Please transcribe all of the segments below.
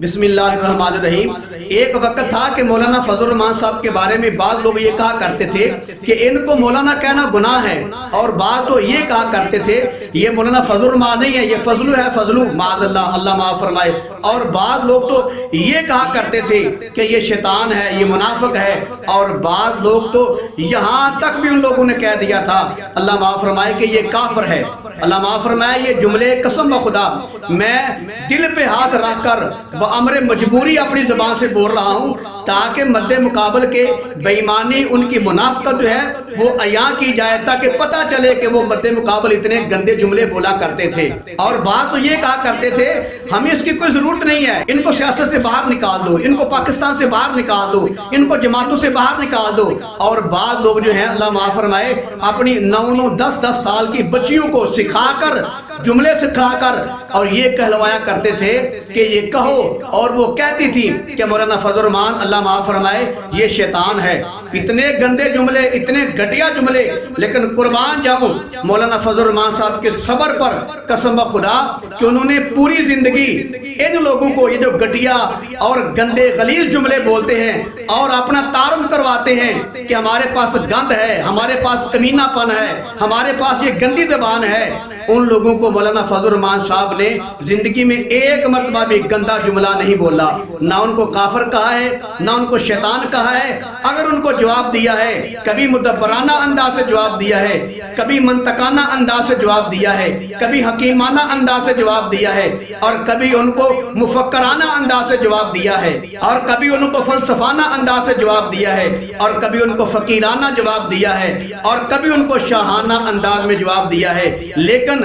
بسم اللہ الرحمن الرحیم۔ ایک وقت تھا کہ مولانا فضل الرحمان صاحب کے بارے میں بعض لوگ یہ کہا کرتے تھے کہ ان کو مولانا کہنا گناہ ہے، اور بعض تو یہ کہا کرتے تھے یہ مولانا فضل الرحمان نہیں ہے، یہ فضلو ہے، فضلو، معاذ اللہ، اللہ معاف فرمائے۔ اور بعض لوگ تو یہ کہا کرتے تھے کہ یہ شیطان ہے، یہ منافق ہے، اور بعض لوگ تو یہاں تک بھی ان لوگوں نے کہہ دیا تھا، اللہ معاف فرمائے، کہ یہ کافر ہے۔ اللہ معاف فرمائے، یہ جملے قسم بخدا میں دل پہ ہاتھ رکھ کر بامر مجبوری اپنی زبان سے بول رہا ہوں، تاکہ مد مقابل کے بے ایمانی، ان کی منافقت جو ہے وہ عیاں کی جائے، تاکہ پتہ چلے کہ وہ مد مقابل اتنے گندے جملے بولا کرتے تھے۔ اور بات تو یہ کہا کرتے تھے ہمیں اس کی کوئی ضرورت نہیں ہے، ان کو سیاست سے باہر نکال دو، ان کو پاکستان سے باہر نکال دو، ان کو جماعتوں سے باہر نکال دو۔ اور بعض لوگ جو ہیں اللہ معاف فرمائے اپنی 9 10 سال کی بچیوں کو سکھا کر، جملے سکھا کر، اور یہ کہلوایا کرتے تھے کہ یہ کہو، اور وہ کہتی تھی کہ مولانا فضل الرحمان اللہ معاف فرمائے یہ شیطان ہے۔ اتنے گندے جملے، اتنے گھٹیا جملے، لیکن قربان جاؤں مولانا فضل الرحمان صاحب کے صبر پر، قسم خدا کہ انہوں نے پوری زندگی ان لوگوں کو یہ جو گھٹیا اور گندے غلیظ جملے بولتے ہیں اور اپنا تعارف کرواتے ہیں کہ ہمارے پاس گند ہے، ہمارے پاس کمینہ پن ہے، ہمارے پاس یہ گندی زبان ہے، ان لوگوں کو مولانا فضل الرحمان صاحب نے زندگی میں ایک مرتبہ بھی گندا جملہ نہیں بولا، نہ ان کو کافر کہا ہے، نہ ان کو شیطان کہا ہے۔ اگر ان کو جواب دیا ہے، کبھی مدبرانہ انداز سے جواب دیا ہے، کبھی منطقانہ انداز سے جواب دیا ہے، کبھی حکیمانہ انداز سے جواب دیا ہے، اور کبھی ان کو مفکرانہ انداز سے جواب دیا ہے، اور کبھی ان کو فلسفانہ انداز سے جواب دیا ہے، اور کبھی ان کو فقیرانہ جواب دیا ہے، اور کبھی ان کو شاہانہ انداز میں جواب دیا ہے۔ لیکن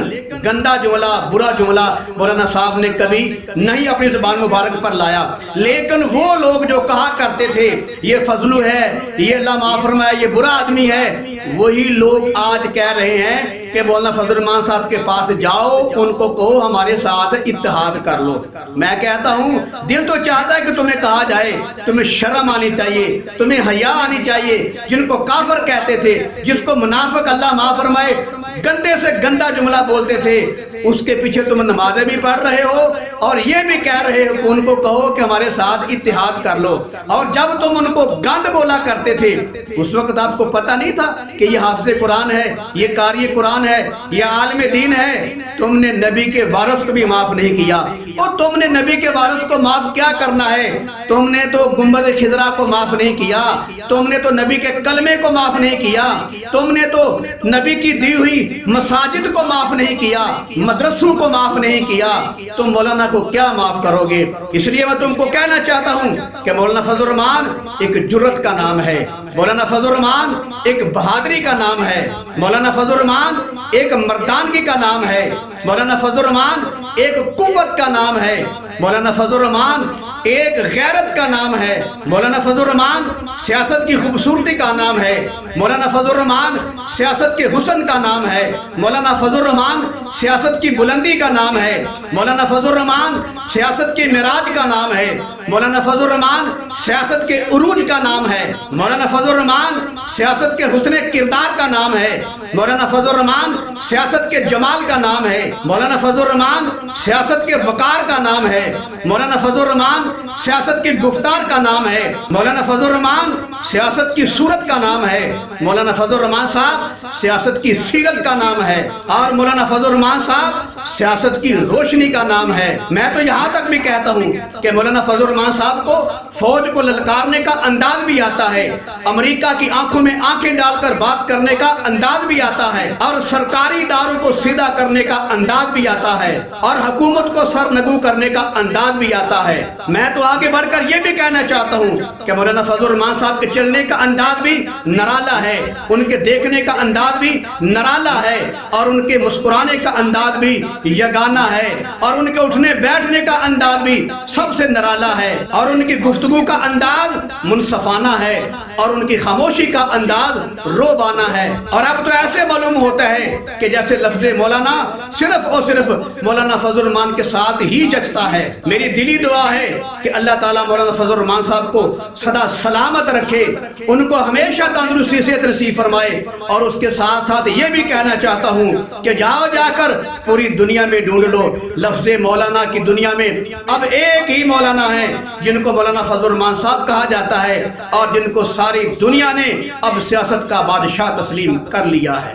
گندا جملہ، برا جملہ مولانا صاحب نے کبھی نہیں اپنی زبان مبارک پر لایا۔ لیکن وہ لوگ جو کہا کرتے تھے یہ فضلو ہے، یہ اللہ معاف فرمائے یہ برا آدمی ہے، وہی لوگ آج کہہ رہے ہیں کہ مولانا فضل الرحمان صاحب کے پاس جاؤ، ان کو کہو ہمارے ساتھ اتحاد کر لو۔ میں کہتا ہوں دل تو چاہتا ہے کہ تمہیں کہا جائے، تمہیں شرم آنی چاہیے، تمہیں حیا آنی چاہیے۔ جن کو کافر کہتے تھے، جس کو منافق اللہ معاف فرمائے گندے سے گندا جملہ بولتے تھے، اس کے پیچھے تم نمازیں بھی پڑھ رہے ہو اور یہ بھی کہہ رہے ہو کہ ان کو کہو کہ ہمارے ساتھ اتحاد کر لو۔ اور جب تم ان کو گند بولا کرتے تھے اس وقت آپ کو پتہ نہیں تھا کہ یہ حافظ قرآن ہے، یہ قاری قرآن ہے، یہ عالم دین ہے۔ تم نے نبی کے وارث کو بھی معاف نہیں کیا، اور تم نے نبی کے وارث کو معاف کیا کرنا ہے؟ تم نے تو گنبد خضرا کو معاف نہیں کیا، تم نے تو نبی کے کلمے کو معاف نہیں کیا، تم نے تو نبی کی دی ہوئی مساجد کو معاف نہیں کیا، مدرسوں کو معاف نہیں کیا، تم مولانا کو کیا معاف کرو گے؟ اس لیے میں تم کو کہنا چاہتا ہوں کہ مولانا فضل الرحمان ایک جرت کا نام ہے، مولانا فضل الرحمان ایک بہادری کا نام ہے، مولانا فضل الرحمان ایک مردانگی کا نام ہے، مولانا فضل الرحمان ایک قوت کا نام ہے، مولانا فضل الرحمان ایک غیرت کا نام ہے، مولانا فضل الرحمان سیاست کی خوبصورتی کا نام ہے، مولانا فضل الرحمان سیاست کے حسن کا نام ہے، مولانا فضل الرحمان سیاست کی بلندی کا نام ہے، مولانا فضل الرحمان سیاست کے معراج کا نام ہے، مولانا فضل الرحمان سیاست کے عروج کا نام ہے، مولانا فضل الرحمان سیاست کے حسن کردار کا نام ہے، مولانا فضل الرحمان سیاست کے جمال کا نام ہے، مولانا فضل الرحمان سیاست کے وقار کا نام ہے، مولانا فضل الرحمان سیاست کی گفتار کا نام ہے، مولانا فضل الرحمان سیاست کی صورت کا نام ہے، مولانا فضل الرحمان صاحب سیاست کی سیرت کا نام ہے، اور مولانا فضل الرحمان صاحب سیاست کی روشنی کا نام ہے۔ میں تو یہاں تک بھی کہتا ہوں کہ مولانا فضل الرحمان صاحب کو فوج کو للکارنے کا انداز بھی آتا ہے، امریکہ کی آنکھوں میں آنکھیں ڈال کر بات کرنے کا انداز بھی آتا ہے، اور سرکاری اداروں کو سیدھا کرنے کا انداز بھی آتا ہے، اور حکومت کو سرنگو کرنے کا انداز بھی آتا ہے۔ میں تو آگے بڑھ کر یہ بھی کہنا چاہتا ہوں کہ مولانا فضل الرحمان صاحب کے چلنے کا انداز بھی نرالا ہے، ان کے دیکھنے کا انداز بھی نرالا ہے، اور ان کے مسکرانے کا انداز بھی یگانہ ہے، اور ان کے اٹھنے بیٹھنے کا انداز بھی سب سے نرالا ہے، اور ان کی گفتگو کا انداز منصفانہ ہے، اور ان کی خاموشی کا انداز روبانہ ہے۔ اور اب تو ایسے معلوم ہوتا ہے کہ جیسے لفظ مولانا صرف اور صرف مولانا فضل الرحمان کے ساتھ ہی جچتا ہے۔ میری دلی دعا ہے کہ اللہ تعالیٰ مولانا فضل الرحمان صاحب کو سدا سلامت رکھے، ان کو ہمیشہ تندرستی سے نصیب فرمائے، اور اس کے ساتھ ساتھ یہ بھی کہنا چاہتا ہوں کہ جاؤ جا کر پوری دنیا میں ڈھونڈ لو، لفظ مولانا کی دنیا میں اب ایک ہی مولانا ہے جن کو مولانا فضل الرحمان صاحب کہا جاتا ہے، اور جن کو ساری دنیا نے اب سیاست کا بادشاہ تسلیم کر لیا ہے۔